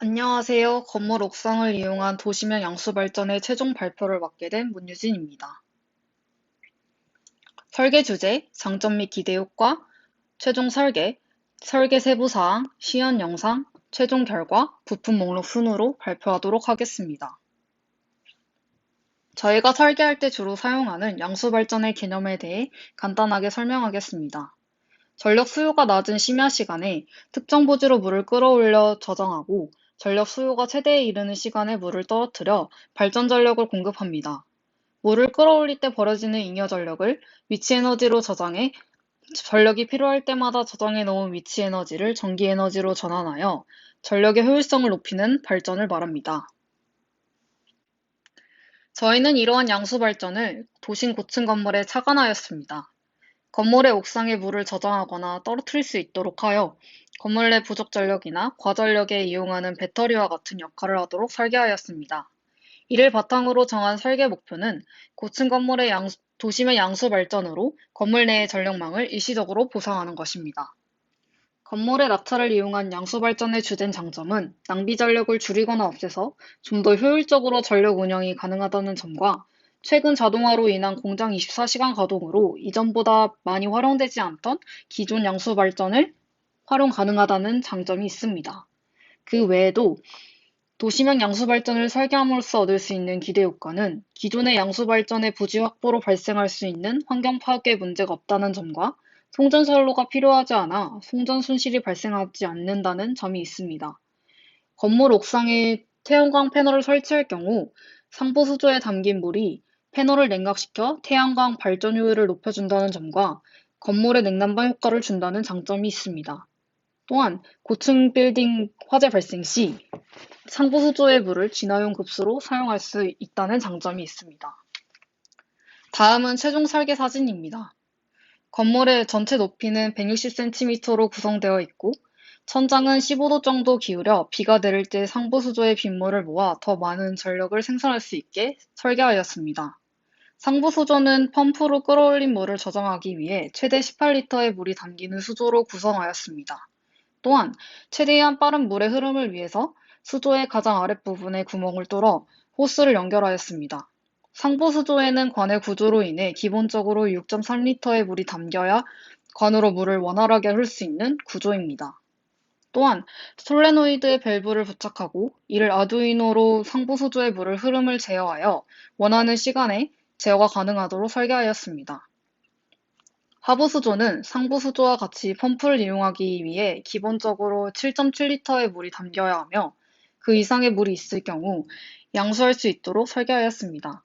안녕하세요. 건물 옥상을 이용한 도시명 양수 발전의 최종 발표를 맡게 된 문유진입니다. 설계 주제, 장점 및 기대 효과, 최종 설계, 설계 세부 사항, 시연 영상, 최종 결과, 부품 목록 순으로 발표하도록 하겠습니다. 저희가 설계할 때 주로 사용하는 양수 발전의 개념에 대해 간단하게 설명하겠습니다. 전력 수요가 낮은 심야 시간에 특정 부지로 물을 끌어올려 저장하고 전력 수요가 최대에 이르는 시간에 물을 떨어뜨려 발전 전력을 공급합니다. 물을 끌어올릴 때 벌어지는 잉여 전력을 위치 에너지로 저장해 전력이 필요할 때마다 저장해 놓은 위치 에너지를 전기 에너지로 전환하여 전력의 효율성을 높이는 발전을 말합니다. 저희는 이러한 양수 발전을 도심 고층 건물에 착안하였습니다. 건물의 옥상에 물을 저장하거나 떨어뜨릴 수 있도록 하여 건물 내 부족 전력이나 과전력에 이용하는 배터리와 같은 역할을 하도록 설계하였습니다. 이를 바탕으로 정한 설계 목표는 고층 건물의 도심의 양수 발전으로 건물 내의 전력망을 일시적으로 보상하는 것입니다. 건물의 낙차를 이용한 양수 발전의 주된 장점은 낭비 전력을 줄이거나 없애서 좀 더 효율적으로 전력 운영이 가능하다는 점과 최근 자동화로 인한 공장 24시간 가동으로 이전보다 많이 활용되지 않던 기존 양수 발전을 활용 가능하다는 장점이 있습니다. 그 외에도 도시명 양수 발전을 설계함으로써 얻을 수 있는 기대 효과는 기존의 양수 발전의 부지 확보로 발생할 수 있는 환경 파괴 문제가 없다는 점과 송전 선로가 필요하지 않아 송전 손실이 발생하지 않는다는 점이 있습니다. 건물 옥상에 태양광 패널을 설치할 경우 상부 수조에 담긴 물이 패널을 냉각시켜 태양광 발전 효율을 높여준다는 점과 건물의 냉난방 효과를 준다는 장점이 있습니다. 또한 고층 빌딩 화재 발생 시 상부 수조의 물을 진화용 급수로 사용할 수 있다는 장점이 있습니다. 다음은 최종 설계 사진입니다. 건물의 전체 높이는 160cm로 구성되어 있고 천장은 15도 정도 기울여 비가 내릴 때 상부 수조의 빗물을 모아 더 많은 전력을 생산할 수 있게 설계하였습니다. 상부 수조는 펌프로 끌어올린 물을 저장하기 위해 최대 18리터의 물이 담기는 수조로 구성하였습니다. 또한 최대한 빠른 물의 흐름을 위해서 수조의 가장 아랫부분에 구멍을 뚫어 호스를 연결하였습니다. 상부 수조에는 관의 구조로 인해 기본적으로 6.3리터의 물이 담겨야 관으로 물을 원활하게 흐를 수 있는 구조입니다. 또한 솔레노이드의 밸브를 부착하고 이를 아두이노로 상부 수조의 물을 흐름을 제어하여 원하는 시간에 제어가 가능하도록 설계하였습니다. 하부 수조는 상부 수조와 같이 펌프를 이용하기 위해 기본적으로 7.7리터의 물이 담겨야 하며 그 이상의 물이 있을 경우 양수할 수 있도록 설계하였습니다.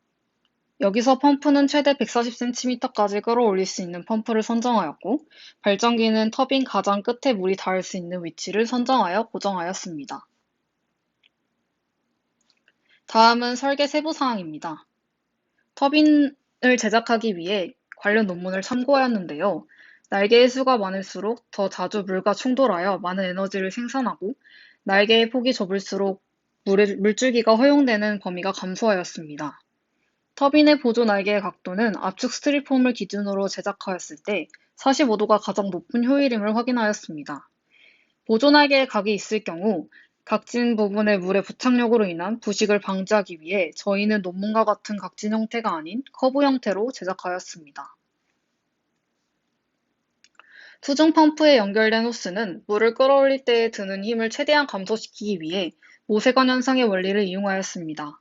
여기서 펌프는 최대 140cm까지 끌어올릴 수 있는 펌프를 선정하였고 발전기는 터빈 가장 끝에 물이 닿을 수 있는 위치를 선정하여 고정하였습니다. 다음은 설계 세부 사항입니다. 터빈을 제작하기 위해 관련 논문을 참고하였는데요. 날개의 수가 많을수록 더 자주 물과 충돌하여 많은 에너지를 생산하고 날개의 폭이 좁을수록 물줄기가 허용되는 범위가 감소하였습니다. 터빈의 보조 날개의 각도는 압축 스티로폼을 기준으로 제작하였을 때 45도가 가장 높은 효율임을 확인하였습니다. 보조 날개에 각이 있을 경우 각진 부분의 물의 부착력으로 인한 부식을 방지하기 위해 저희는 논문과 같은 각진 형태가 아닌 커브 형태로 제작하였습니다. 수중 펌프에 연결된 호스는 물을 끌어올릴 때에 드는 힘을 최대한 감소시키기 위해 모세관 현상의 원리를 이용하였습니다.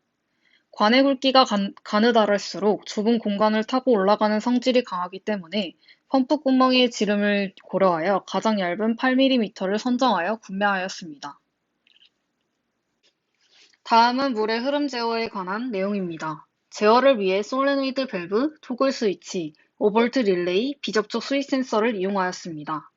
관의 굵기가 가느다랄수록 좁은 공간을 타고 올라가는 성질이 강하기 때문에 펌프 구멍의 지름을 고려하여 가장 얇은 8mm를 선정하여 구매하였습니다. 다음은 물의 흐름 제어에 관한 내용입니다. 제어를 위해 솔레노이드 밸브, 토글 스위치, 5V 릴레이, 비접촉 스위치 센서를 이용하였습니다.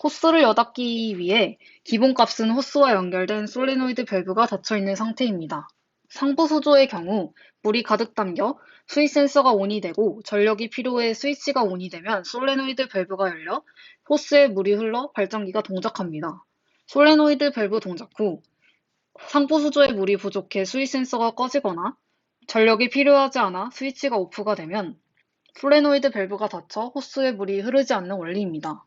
호스를 여닫기 위해 기본값은 호스와 연결된 솔레노이드 밸브가 닫혀있는 상태입니다. 상부 수조의 경우 물이 가득 담겨 스위치 센서가 온이 되고 전력이 필요해 스위치가 온이 되면 솔레노이드 밸브가 열려 호스에 물이 흘러 발전기가 동작합니다. 솔레노이드 밸브 동작 후 상부 수조에 물이 부족해 스위치 센서가 꺼지거나 전력이 필요하지 않아 스위치가 오프가 되면 솔레노이드 밸브가 닫혀 호스에 물이 흐르지 않는 원리입니다.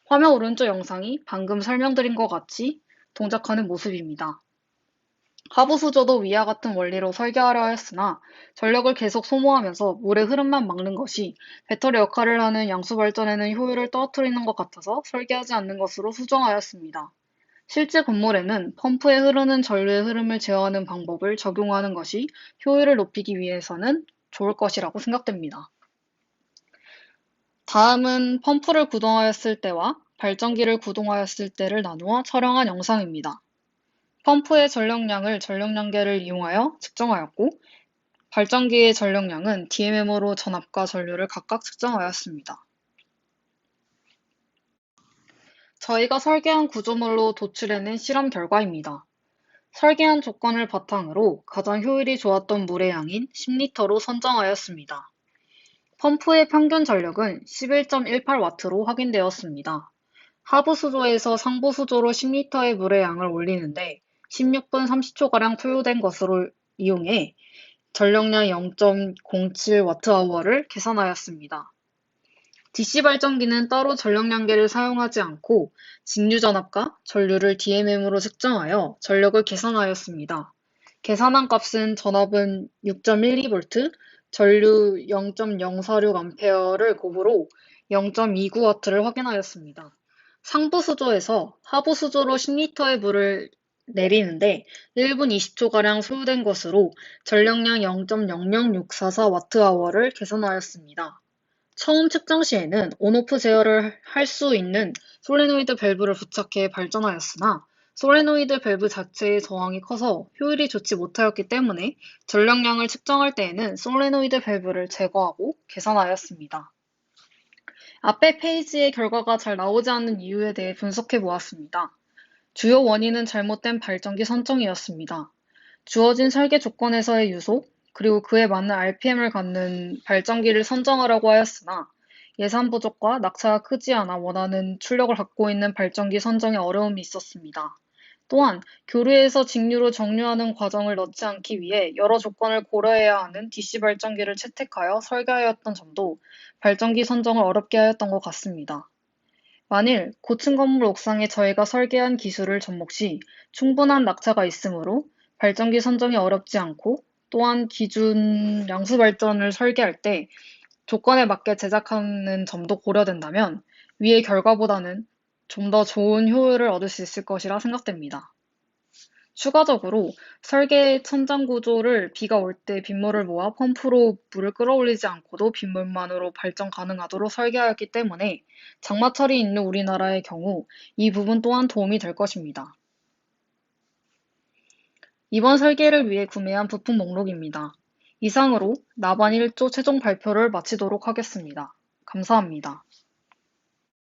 화면 오른쪽 영상이 방금 설명드린 것 같이 동작하는 모습입니다. 하부수조도 위와 같은 원리로 설계하려 했으나 전력을 계속 소모하면서 물의 흐름만 막는 것이 배터리 역할을 하는 양수발전에는 효율을 떨어뜨리는 것 같아서 설계하지 않는 것으로 수정하였습니다. 실제 건물에는 펌프에 흐르는 전류의 흐름을 제어하는 방법을 적용하는 것이 효율을 높이기 위해서는 좋을 것이라고 생각됩니다. 다음은 펌프를 구동하였을 때와 발전기를 구동하였을 때를 나누어 촬영한 영상입니다. 펌프의 전력량을 전력량계를 이용하여 측정하였고, 발전기의 전력량은 DMM으로 전압과 전류를 각각 측정하였습니다. 저희가 설계한 구조물로 도출해낸 실험 결과입니다. 설계한 조건을 바탕으로 가장 효율이 좋았던 물의 양인 10리터로 선정하였습니다. 펌프의 평균 전력은 11.18W로 확인되었습니다. 하부 수조에서 상부 수조로 10리터의 물의 양을 올리는데 16분 30초가량 소요된 것으로 이용해 전력량 0.07Wh를 계산하였습니다. DC 발전기는 따로 전력량계를 사용하지 않고 직류전압과 전류를 DMM으로 측정하여 전력을 계산하였습니다. 계산한 값은 전압은 6.12V, 전류 0.046A를 곱으로 0.29W를 확인하였습니다. 상부 수조에서 하부 수조로 10리터의 물을 내리는데 1분 20초가량 소요된 것으로 전력량 0.00644Wh를 계산하였습니다. 처음 측정 시에는 온오프 제어를 할 수 있는 솔레노이드 밸브를 부착해 발전하였으나 솔레노이드 밸브 자체의 저항이 커서 효율이 좋지 못하였기 때문에 전력량을 측정할 때에는 솔레노이드 밸브를 제거하고 계산하였습니다. 앞의 페이지의 결과가 잘 나오지 않는 이유에 대해 분석해 보았습니다. 주요 원인은 잘못된 발전기 선정이었습니다. 주어진 설계 조건에서의 유소, 그리고 그에 맞는 RPM을 갖는 발전기를 선정하라고 하였으나 예산 부족과 낙차가 크지 않아 원하는 출력을 갖고 있는 발전기 선정에 어려움이 있었습니다. 또한 교류에서 직류로 정류하는 과정을 넣지 않기 위해 여러 조건을 고려해야 하는 DC 발전기를 채택하여 설계하였던 점도 발전기 선정을 어렵게 하였던 것 같습니다. 만일 고층 건물 옥상에 저희가 설계한 기술을 접목 시 충분한 낙차가 있으므로 발전기 선정이 어렵지 않고 또한 기준 양수 발전을 설계할 때 조건에 맞게 제작하는 점도 고려된다면 위의 결과보다는 좀 더 좋은 효율을 얻을 수 있을 것이라 생각됩니다. 추가적으로 설계 천장 구조를 비가 올 때 빗물을 모아 펌프로 물을 끌어올리지 않고도 빗물만으로 발전 가능하도록 설계하였기 때문에 장마철이 있는 우리나라의 경우 이 부분 또한 도움이 될 것입니다. 이번 설계를 위해 구매한 부품 목록입니다. 이상으로 나반 1조 최종 발표를 마치도록 하겠습니다. 감사합니다.